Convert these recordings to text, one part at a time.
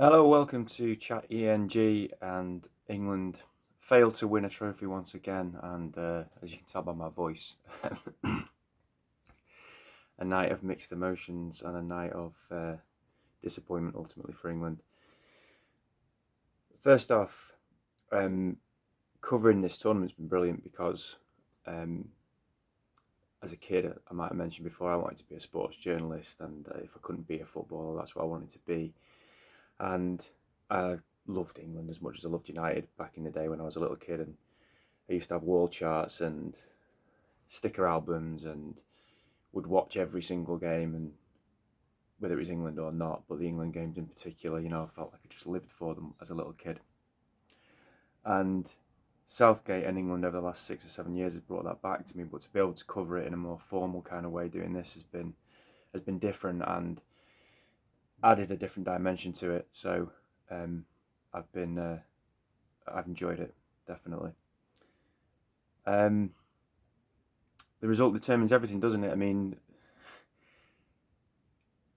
Hello, welcome to Chat ENG. And England failed to win a trophy once again, and as you can tell by my voice, a night of mixed emotions and a night of disappointment ultimately for England. First off, um, covering this tournament's been brilliant because um, as a kid, I might have mentioned before, I wanted to be a sports journalist, and if I couldn't be a footballer, that's what I wanted to be. And I loved England as much as I loved United back in the day when I was a little kid, and I used to have wall charts and sticker albums and would watch every single game, and whether it was England or not, but the England games in particular, I felt like I just lived for them as a little kid. And Southgate and England over the last 6 or 7 years has brought that back to me, but to be able to cover it in a more formal kind of way doing this has been different and added a different dimension to it. So um, I've been I've enjoyed it definitely. Um, the result determines everything, doesn't it? I mean,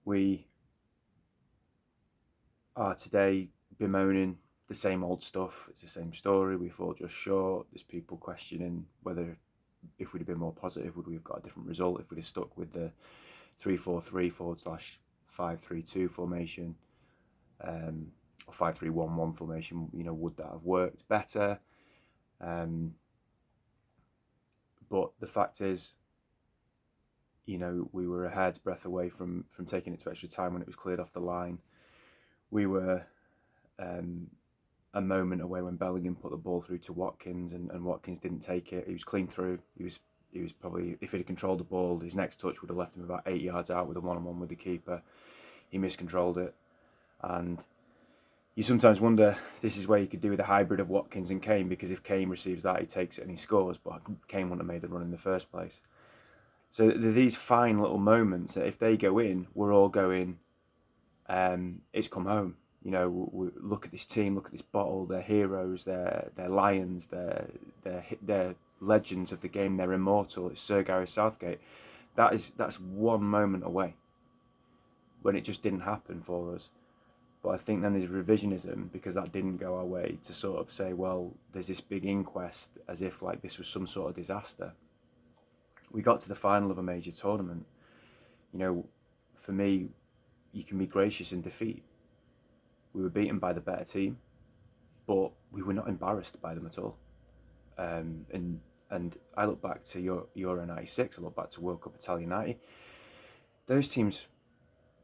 we are today bemoaning the same old stuff. It's the same story. We fall just short. There's people questioning whether if we'd have been more positive, would we have got a different result if we'd have stuck with the 3-4-3 forward slash 5-3-2 formation, or 5-3-1-1 formation. Would that have worked better? Um, but the fact is, we were a hair's breadth away from taking it to extra time when it was cleared off the line. We were um, a moment away when Bellingham put the ball through to Watkins, and Watkins didn't take it. He was clean through. He was probably, if he'd have controlled the ball, his next touch would have left him about 8 yards out with a one-on-one with the keeper. He miscontrolled it, and you sometimes wonder, this is where you could do with a hybrid of Watkins and Kane, because if Kane receives that, he takes it and he scores, but Kane wouldn't have made the run in the first place. So these fine little moments that if they go in, we're all going, it's come home. Look at this team, look at this bottle. They're heroes. They're lions. They're legends of the game. They're immortal. It's Sir Gareth Southgate. That's one moment away when it just didn't happen for us. But I think then there's revisionism because that didn't go our way to sort of say, well, there's this big inquest as if like this was some sort of disaster. We got to the final of a major tournament. You know, for me, you can be gracious in defeat. We were beaten by the better team, but we were not embarrassed by them at all. And I look back to Euro '96. I look back to World Cup Italia '90. Those teams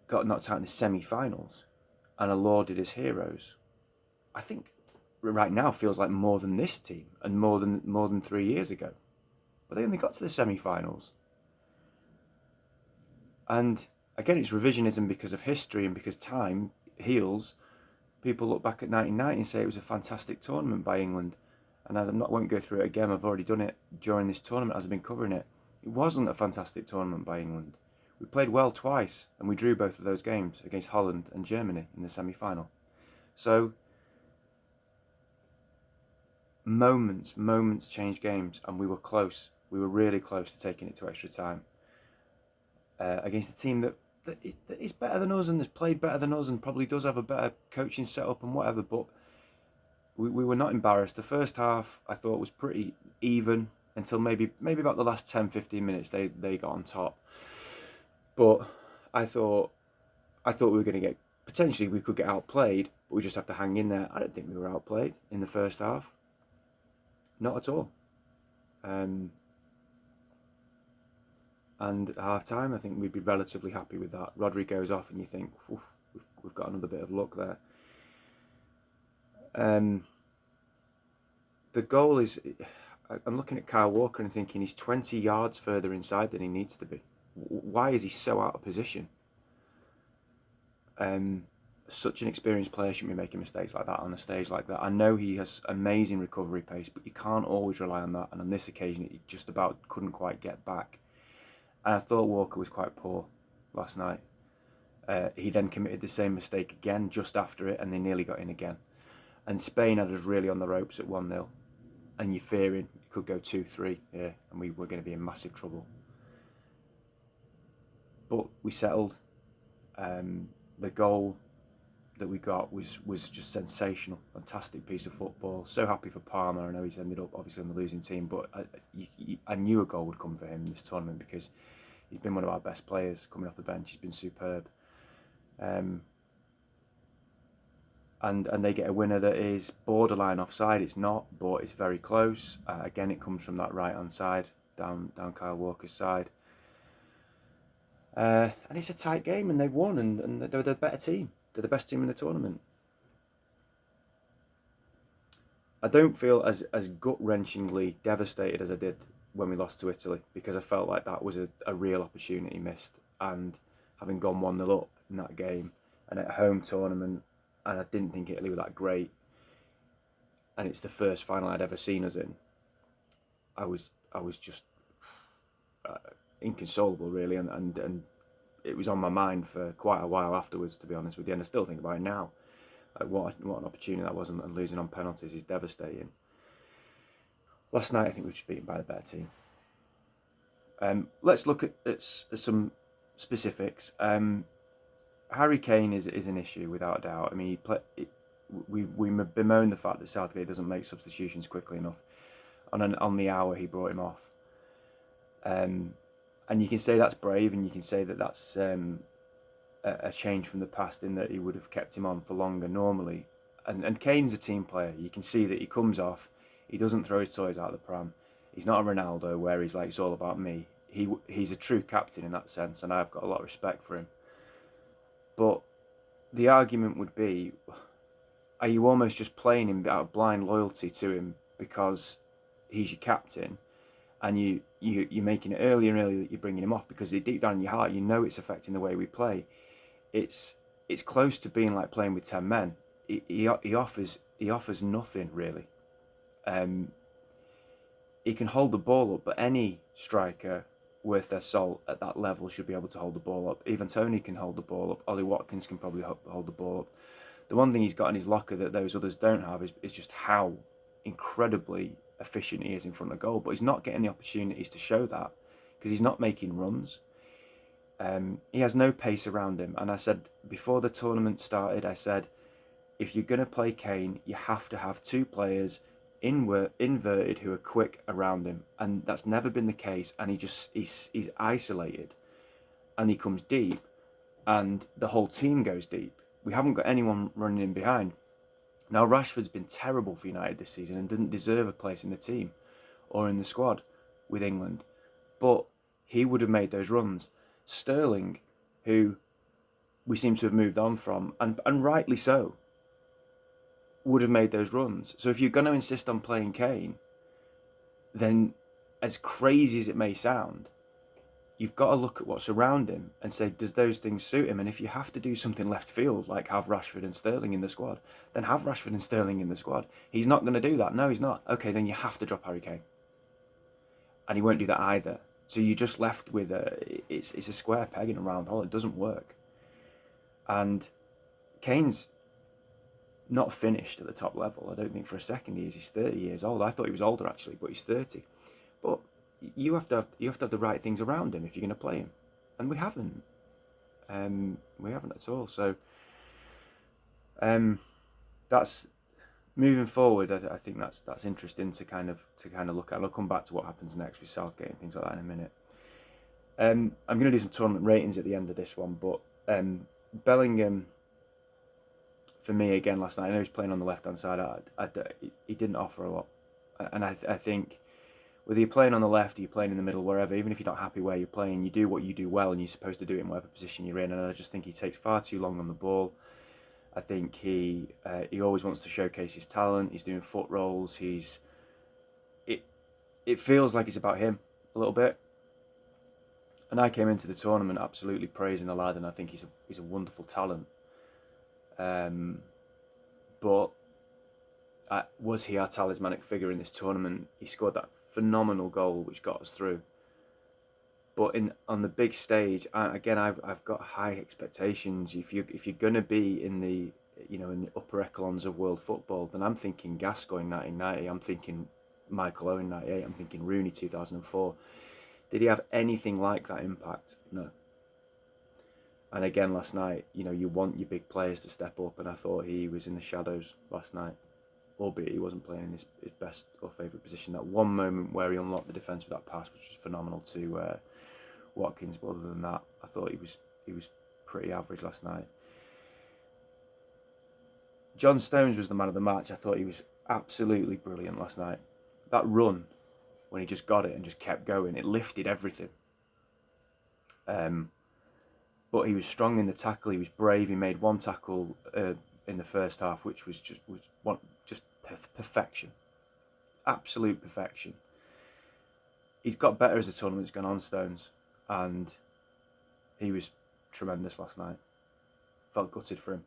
got knocked out in the semi-finals and are lauded as heroes. I think right now feels like more than this team and more than 3 years ago. But they only got to the semi-finals, and again, it's revisionism because of history and because time heals. People look back at 1990 and say it was a fantastic tournament by England. And as won't go through it again, I've already done it during this tournament as I've been covering it. It wasn't a fantastic tournament by England. We played well twice and we drew both of those games against Holland and Germany in the semi-final. So moments change games, and we were close. We were really close to taking it to extra time against a team that is better than us and has played better than us and probably does have a better coaching setup and whatever. But we were not embarrassed. The first half I thought was pretty even until maybe about the last 10-15 minutes they got on top. But I thought we were going to get, potentially we could get outplayed, but we just have to hang in there. I don't think we were outplayed in the first half, not at all. And at half time, I think we'd be relatively happy with that. Rodri goes off, and you think, we've got another bit of luck there. The goal is, I'm looking at Kyle Walker and thinking he's 20 yards further inside than he needs to be. Why is he so out of position? Such an experienced player shouldn't be making mistakes like that on a stage like that. I know he has amazing recovery pace, but you can't always rely on that. And on this occasion, he just about couldn't quite get back. And I thought Walker was quite poor last night. He then committed the same mistake again just after it, and they nearly got in again. And Spain had us really on the ropes at 1-0. And you're fearing it could go 2-3 here, and we were going to be in massive trouble. But we settled. The goal that we got was just sensational. Fantastic piece of football. So happy for Palmer. I know he's ended up obviously on the losing team, but I knew a goal would come for him in this tournament because he's been one of our best players coming off the bench. He's been superb. And they get a winner that is borderline offside. It's not, but it's very close. Again, it comes from that right-hand side, down Kyle Walker's side. And it's a tight game, and they've won, and they're the better team. They're the best team in the tournament. I don't feel as gut-wrenchingly devastated as I did when we lost to Italy, because I felt like that was a real opportunity missed. And having gone 1-0 up in that game, and at a home tournament, and I didn't think Italy were that great, and it's the first final I'd ever seen us in, I was just inconsolable, really, and it was on my mind for quite a while afterwards, to be honest with you, and I still think about it now. Like what an opportunity that was, and losing on penalties is devastating. Last night, I think we were just beaten by the better team. Let's look at some specifics. Harry Kane is an issue, without a doubt. I mean, we bemoan the fact that Southgate doesn't make substitutions quickly enough. On the hour, he brought him off. And you can say that's brave, and you can say that that's a change from the past, in that he would have kept him on for longer normally. And Kane's a team player. You can see that he comes off, he doesn't throw his toys out of the pram. He's not a Ronaldo where he's like, it's all about me. He's a true captain in that sense, and I've got a lot of respect for him. But the argument would be, are you almost just playing him out of blind loyalty to him because he's your captain, and you're making it earlier and earlier that you're bringing him off, because deep down in your heart you know it's affecting the way we play. It's close to being like playing with 10 men. He offers nothing, really. He can hold the ball up, but any striker worth their salt at that level should be able to hold the ball up. Even Tony can hold the ball up. Ollie Watkins can probably hold the ball up. The one thing he's got in his locker that those others don't have is just how incredibly efficient he is in front of goal. But he's not getting the opportunities to show that, because he's not making runs. He has no pace around him. And I said before the tournament started, I said, if you're going to play Kane, you have to have two players inverted who are quick around him, and that's never been the case. And he's isolated, and he comes deep, and the whole team goes deep. We haven't got anyone running in behind. Now, Rashford's been terrible for United this season and didn't deserve a place in the team or in the squad with England, but he would have made those runs. Sterling, who we seem to have moved on from, and rightly so, would have made those runs. So if you're going to insist on playing Kane, then, as crazy as it may sound, you've got to look at what's around him and say, does those things suit him? And if you have to do something left field, like have Rashford and Sterling in the squad, then have Rashford and Sterling in the squad. He's not going to do that. No, he's not. Okay, then you have to drop Harry Kane. And he won't do that either. So you're just left with it's a square peg in a round hole. It doesn't work. And Kane's not finished at the top level. I don't think for a second he is. He's 30 years old. I thought he was older, actually, but he's 30. But you have to have the right things around him if you're going to play him, and we haven't. We haven't at all. So that's moving forward. I think that's interesting to kind of look at. And I'll come back to what happens next with Southgate and things like that in a minute. I'm going to do some tournament ratings at the end of this one, but Bellingham, for me again last night, I know he's playing on the left hand side. He didn't offer a lot, and I think, whether you're playing on the left or you're playing in the middle, wherever, even if you're not happy where you're playing, you do what you do well, and you're supposed to do it in whatever position you're in. And I just think he takes far too long on the ball. I think he always wants to showcase his talent. He's doing foot rolls. It feels like it's about him a little bit. And I came into the tournament absolutely praising the lad, and I think he's a wonderful talent. But was he our talismanic figure in this tournament? He scored that phenomenal goal which got us through. But on the big stage, again, I've got high expectations. If you're going to be in the upper echelons of world football, then I'm thinking Gascoigne 1990. I'm thinking Michael Owen 98. I'm thinking Rooney 2004. Did he have anything like that impact? No. And again last night, you want your big players to step up, and I thought he was in the shadows last night, albeit he wasn't playing in his best or favourite position. That one moment where he unlocked the defence with that pass, which was phenomenal to Watkins, but other than that, I thought he was pretty average last night. John Stones was the man of the match. I thought he was absolutely brilliant last night. That run, when he just got it and just kept going, it lifted everything. But he was strong in the tackle. He was brave. He made one tackle in the first half, which was just perfection, absolute perfection. He's got better as the tournament's gone on, Stones, and he was tremendous last night. Felt gutted for him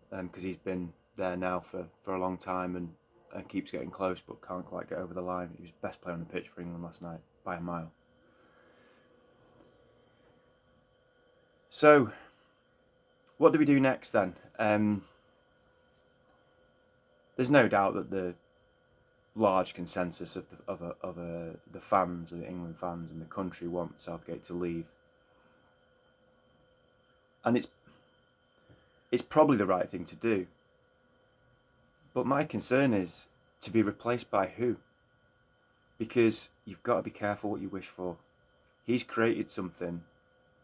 because he's been there now for a long time and keeps getting close, but can't quite get over the line. He was best player on the pitch for England last night by a mile. So, what do we do next then? There's no doubt that the large consensus of the fans, the England fans, and the country want Southgate to leave, and it's probably the right thing to do. But my concern is to be replaced by who? Because you've got to be careful what you wish for. He's created something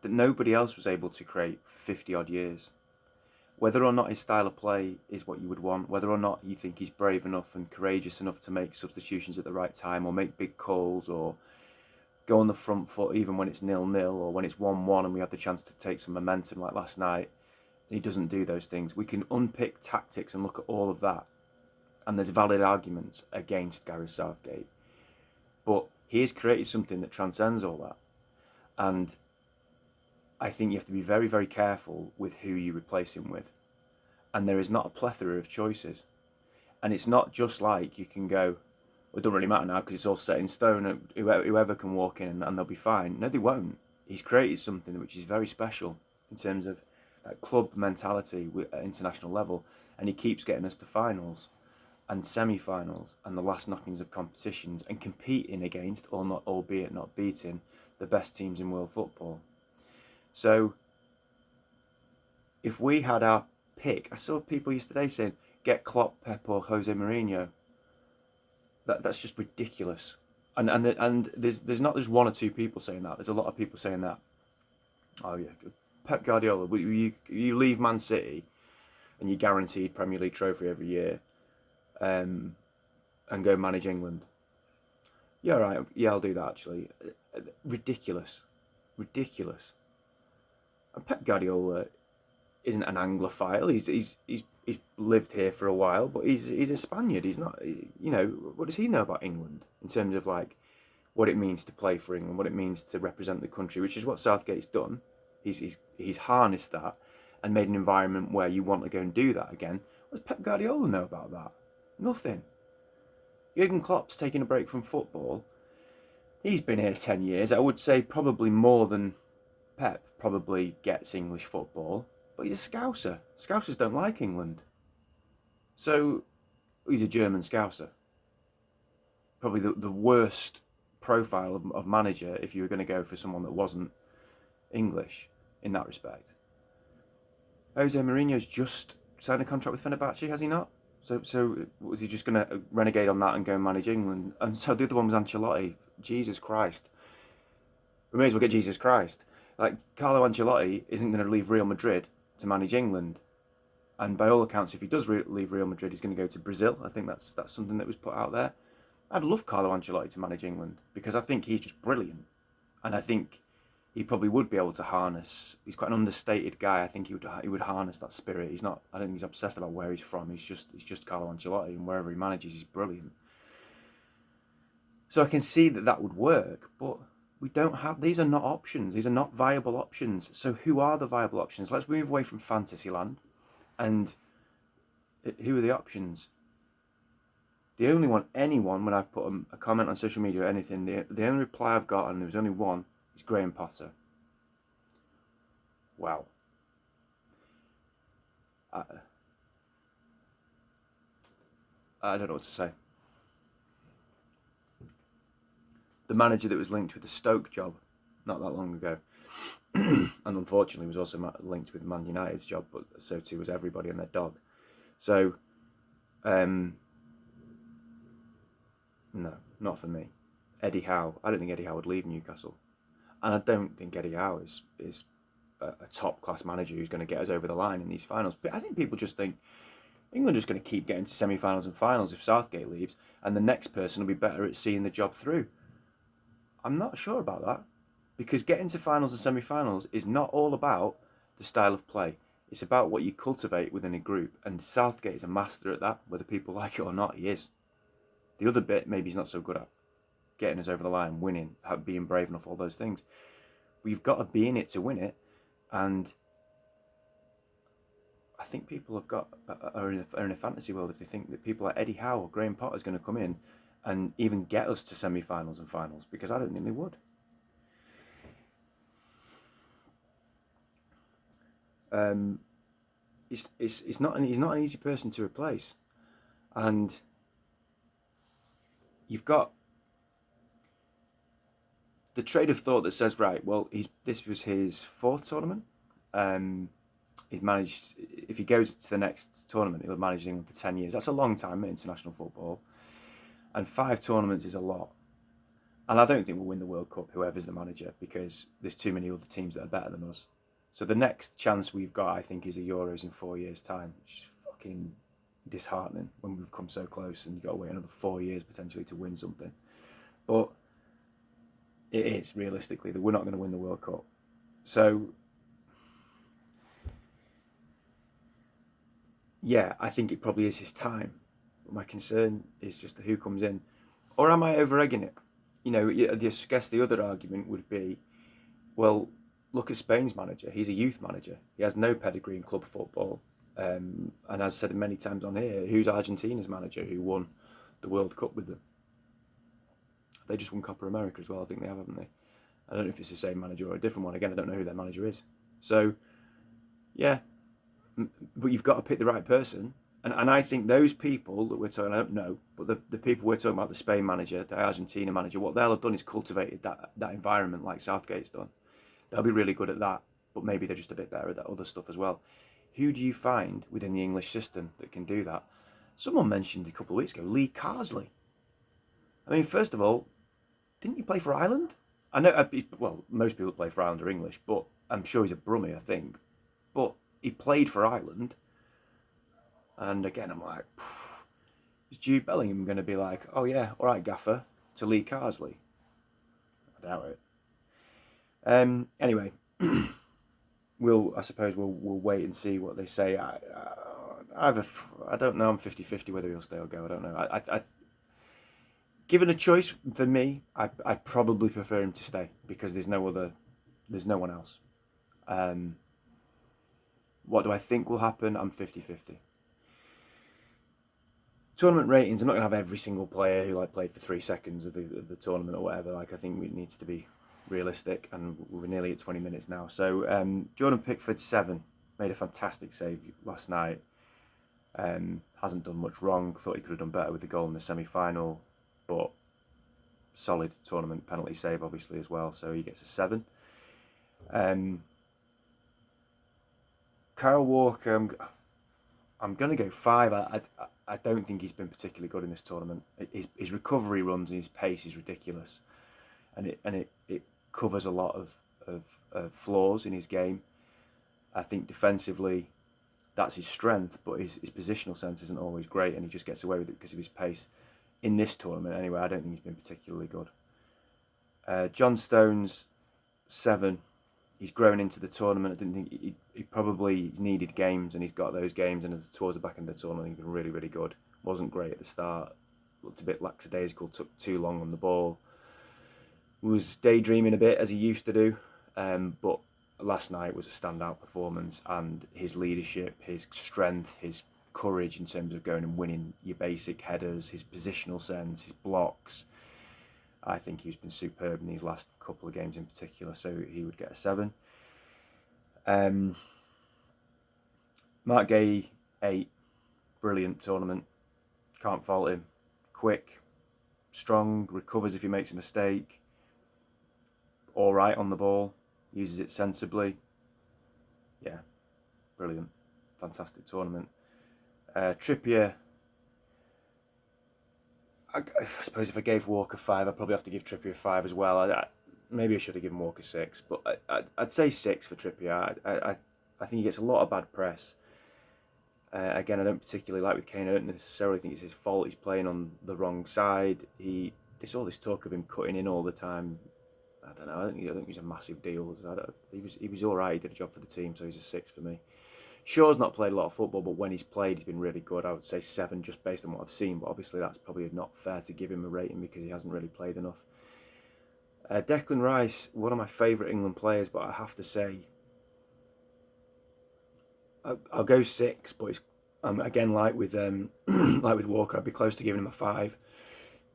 that nobody else was able to create for 50 odd years. Whether or not his style of play is what you would want, whether or not you think he's brave enough and courageous enough to make substitutions at the right time, or make big calls, or go on the front foot even when it's 0-0 or when it's 1-1 and we have the chance to take some momentum like last night, and he doesn't do those things. We can unpick tactics and look at all of that, and there's valid arguments against Gareth Southgate. But he has created something that transcends all that. And I think you have to be very, very careful with who you replace him with. And there is not a plethora of choices. And it's not just like you can go, well, it doesn't really matter now because it's all set in stone. Whoever can walk in and they'll be fine. No, they won't. He's created something which is very special in terms of that club mentality at international level. And he keeps getting us to finals and semi-finals and the last knockings of competitions and competing against, or not, albeit not beating, the best teams in world football. So, if we had our pick, I saw people yesterday saying, get Klopp, Pep or Jose Mourinho. That's just ridiculous. And there's not just one or two people saying that. There's a lot of people saying that. Oh yeah, Pep Guardiola, you leave Man City and you're guaranteed Premier League trophy every year, and go manage England. Yeah, right. Yeah, I'll do that actually. Ridiculous. And Pep Guardiola isn't an Anglophile. He's lived here for a while, but he's a Spaniard. He's not. What does he know about England in terms of like what it means to play for England, what it means to represent the country, which is what Southgate's done. He's harnessed that and made an environment where you want to go and do that again. What does Pep Guardiola know about that? Nothing. Jurgen Klopp's taking a break from football. He's been here 10 years. I would say probably more than Pep probably gets English football, but he's a Scouser. Scousers don't like England. So he's a German Scouser. Probably the worst profile of manager if you were going to go for someone that wasn't English in that respect. Jose Mourinho's just signed a contract with Fenerbahce, has he not? So was he just going to renegade on that and go and manage England? And so the other one was Ancelotti. Jesus Christ. We may as well get Jesus Christ. Like, Carlo Ancelotti isn't going to leave Real Madrid to manage England. And by all accounts, if he does leave Real Madrid, he's going to go to Brazil. I think that's something that was put out there. I'd love Carlo Ancelotti to manage England because I think he's just brilliant. And I think he probably would be able to harness. He's quite an understated guy. I think he would harness that spirit. He's not. I don't think he's obsessed about where he's from. He's just Carlo Ancelotti, and wherever he manages, he's brilliant. So I can see that would work, but we don't have. These are not options. These are not viable options. So who are the viable options? Let's move away from fantasy land, and who are the options? The only one, anyone, when I've put a comment on social media or anything, the only reply I've got, and there was only one, is Graham Potter. Wow. I don't know what to say. The manager that was linked with the Stoke job not that long ago. and unfortunately was also linked with Man United's job, but so too was everybody and their dog. So, no, not for me. Eddie Howe, I don't think Eddie Howe would leave Newcastle, and I don't think Eddie Howe is a top class manager who's going to get us over the line in these finals. But I think people just think England are just going to keep getting to semi-finals and finals if Southgate leaves, and the next person will be better at seeing the job through. I'm not sure about that, because getting to finals and semi-finals is not all about the style of play. It's about what you cultivate within a group, and Southgate is a master at that, whether people like it or not, he is. The other bit, maybe he's not so good at getting us over the line, winning, being brave enough, all those things. But you've got to be in it to win it, and I think people have got are in a fantasy world if they think that people like Eddie Howe or Graham Potter's going to come in and even get us to semi-finals and finals, because I don't think they would. He's not an easy person to replace, and you've got the trade of thought that says, right, well, this was his fourth tournament. He's managed, if he goes to the next tournament, he'll manage England for 10 years. That's a long time in international football, and 5 tournaments is a lot. And I don't think we'll win the World Cup, whoever's the manager, because there's too many other teams that are better than us. So the next chance we've got, I think, is the Euros in 4 years' time, which is fucking disheartening when we've come so close and you've got to wait another 4 years potentially to win something. But it is, realistically, that we're not going to win the World Cup. So, yeah, I think it probably is his time. But my concern is just who comes in. Or am I over-egging it? You know, I guess the other argument would be, well, look at Spain's manager. He's a youth manager. He has no pedigree in club football. And as said many times on here, who's Argentina's manager who won the World Cup with them? They just won Copa America as well, I think they have, haven't they? I don't know if it's the same manager or a different one. Again, I don't know who their manager is. So, yeah, but you've got to pick the right person. And I think those people that we're talking, I don't know, but the people we're talking about, the Spain manager, the Argentina manager, what they'll have done is cultivated that environment like Southgate's done. They'll be really good at that, but maybe they're just a bit better at that other stuff as well. Who do you find within the English system that can do that? Someone mentioned a couple of weeks ago, Lee Carsley. I mean, first of all, didn't you play for Ireland? I know, well, most people play for Ireland are English, but I'm sure he's a Brummie, I think. But he played for Ireland. And again, I'm like, is Jude Bellingham going to be like, oh yeah, all right, gaffer, to Lee Carsley? I doubt it. Anyway, I suppose we'll wait and see what they say. I don't know. I'm 50-50 whether he'll stay or go. I don't know. Given a choice for me, I'd probably prefer him to stay because there's no one else. What do I think will happen? I'm 50-50. Tournament ratings, I'm not going to have every single player who played for 3 seconds of the tournament or whatever. I think it needs to be realistic, and we're nearly at 20 minutes now. So Jordan Pickford, 7, made a fantastic save last night. Hasn't done much wrong. Thought he could have done better with the goal in the semi-final, but solid tournament penalty save obviously as well. So he gets a 7. Kyle Walker, I'm going to go 5. I don't think he's been particularly good in this tournament. His recovery runs and his pace is ridiculous, and it covers a lot of flaws in his game. I think defensively, that's his strength, but his positional sense isn't always great, and he just gets away with it because of his pace. In this tournament, anyway, I don't think he's been particularly good. John Stones, 7. He's grown into the tournament. I didn't think he probably needed games, and he's got those games. And towards the back end of the tournament, he's been really, really good. Wasn't great at the start. Looked a bit lackadaisical. Took too long on the ball. Was daydreaming a bit as he used to do. But last night was a standout performance, and his leadership, his strength, his courage in terms of going and winning your basic headers, his positional sense, his blocks. I think he's been superb in these last couple of games in particular, so he would get a 7. Mark Gay, 8. Brilliant tournament. Can't fault him. Quick, strong, recovers if he makes a mistake. All right on the ball. uses it sensibly. Yeah, brilliant, fantastic tournament. Trippier, I suppose if I gave Walker 5, I'd probably have to give Trippier 5 as well. Maybe I should have given Walker 6, but I'd say 6 for Trippier. I think he gets a lot of bad press. Again, I don't particularly like with Kane. I don't necessarily think it's his fault. He's playing on the wrong side. There's all this talk of him cutting in all the time. I don't know. I don't think he's a massive deal. He was all right. He did a job for the team, so he's a 6 for me. Shaw's not played a lot of football, but when he's played, he's been really good. I would say 7 just based on what I've seen, but obviously that's probably not fair to give him a rating because he hasn't really played enough. Declan Rice, one of my favourite England players, but I have to say, I'll go 6, but it's again like with like with Walker, I'd be close to giving him a 5.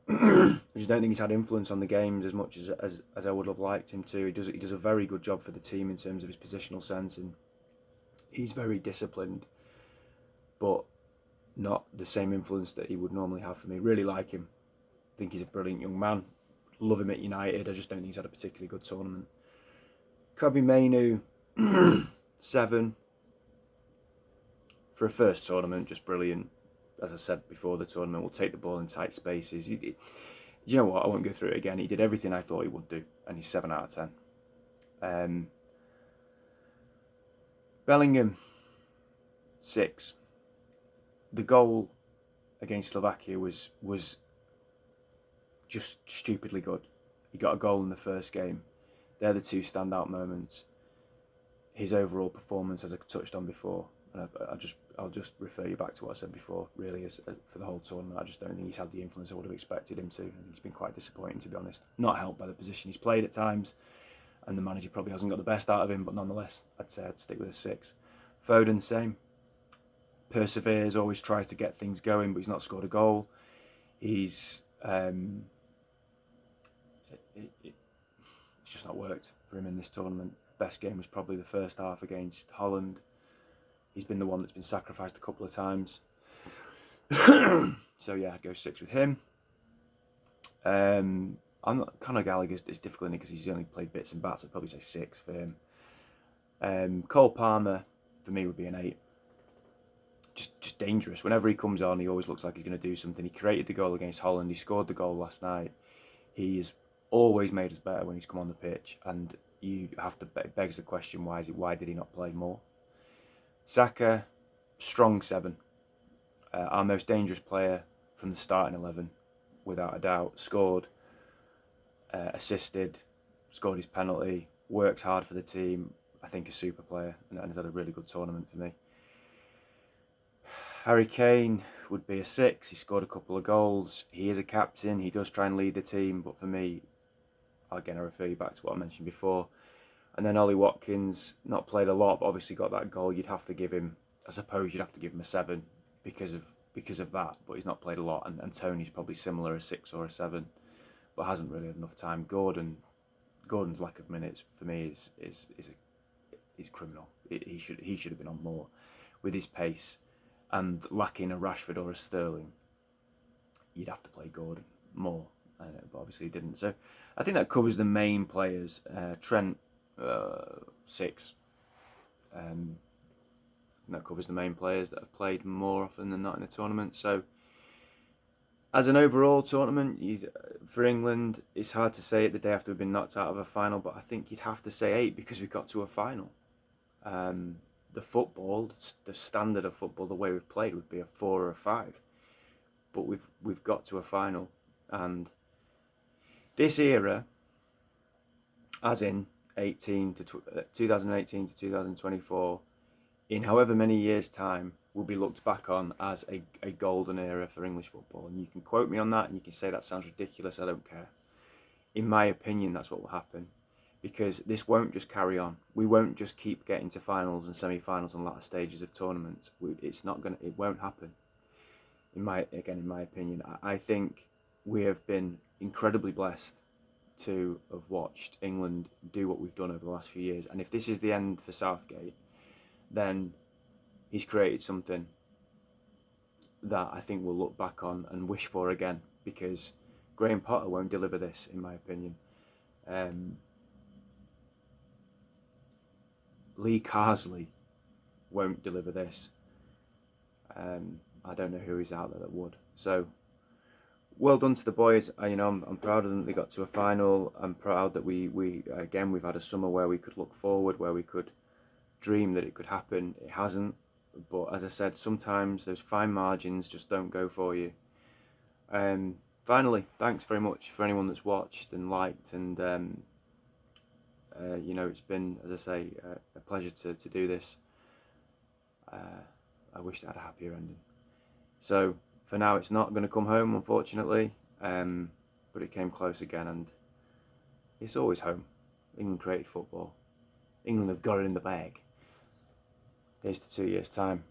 I just don't think he's had influence on the games as much as I would have liked him to. He does a very good job for the team in terms of his positional sense, and he's very disciplined, but not the same influence that he would normally have for me. Really like him. Think he's a brilliant young man. Love him at United. I just don't think he's had a particularly good tournament. Kobe Mainu, 7. For a first tournament, just brilliant. As I said before the tournament, will take the ball in tight spaces. You know what? I won't go through it again. He did everything I thought he would do, and he's 7 out of 10. Bellingham, 6. The goal against Slovakia was just stupidly good. He got a goal in the first game. They're the 2 standout moments. His overall performance, as I touched on before, and I'll just refer you back to what I said before. Really, for the whole tournament, I just don't think he's had the influence I would have expected him to. He's been quite disappointing, to be honest. Not helped by the position he's played at times, and the manager probably hasn't got the best out of him. But nonetheless, I'd say I'd stick with a 6. Foden, same. Perseveres, always tries to get things going, but he's not scored a goal. It's just not worked for him in this tournament. Best game was probably the first half against Holland. He's been the one that's been sacrificed a couple of times. So yeah, I'd go 6 with him. I'm not, Conor Gallagher's, it's difficult because he's only played bits and bats. I'd probably say 6 for him. Cole Palmer for me would be an 8. Just dangerous. Whenever he comes on, he always looks like he's going to do something. He created the goal against Holland. He scored the goal last night. He's always made us better when he's come on the pitch, and you have to begs the question: why did he not play more? Saka, strong 7. Our most dangerous player from the starting 11, without a doubt. Scored, assisted, scored his penalty. Works hard for the team. I think a super player, and has had a really good tournament for me. Harry Kane would be a 6. He scored a couple of goals. He is a captain. He does try and lead the team, but for me, again, I refer you back to what I mentioned before. And then Ollie Watkins, not played a lot, but obviously got that goal. You'd have to give him, I suppose, you'd have to give him a 7 because of that. But he's not played a lot, and Tony's probably similar, a 6 or a 7, but hasn't really had enough time. Gordon's lack of minutes for me is criminal. He should have been on more with his pace. And lacking a Rashford or a Sterling, you'd have to play Gordon more, but obviously he didn't. So I think that covers the main players. Trent, 6. I think that covers the main players that have played more often than not in the tournament. So as an overall tournament, for England, it's hard to say it the day after we've been knocked out of a final, but I think you'd have to say 8 because we got to a final. The football, the standard of football, the way we've played would be a 4 or a 5, but we've got to a final, and this era, as in 2018 to 2024, in however many years' time, will be looked back on as a golden era for English football. And you can quote me on that, and you can say that sounds ridiculous. I don't care. In my opinion, that's what will happen. Because this won't just carry on. We won't just keep getting to finals and semi-finals and latter stages of tournaments. It won't happen. In my opinion, I think we have been incredibly blessed to have watched England do what we've done over the last few years. And if this is the end for Southgate, then he's created something that I think we'll look back on and wish for again. Because Graham Potter won't deliver this, in my opinion. Lee Carsley won't deliver this. I don't know who is out there that would. So well done to the boys. I'm proud of them. They got to a final. I'm proud that we've had a summer where we could look forward, where we could dream that it could happen. It hasn't. But as I said, sometimes those fine margins just don't go for you. Finally, thanks very much for anyone that's watched and liked, and it's been, as I say, a pleasure to do this. I wish it had a happier ending. So for now, it's not going to come home, unfortunately, but it came close again, and it's always home. England created football. England have got it in the bag. Here's to 2 years' time.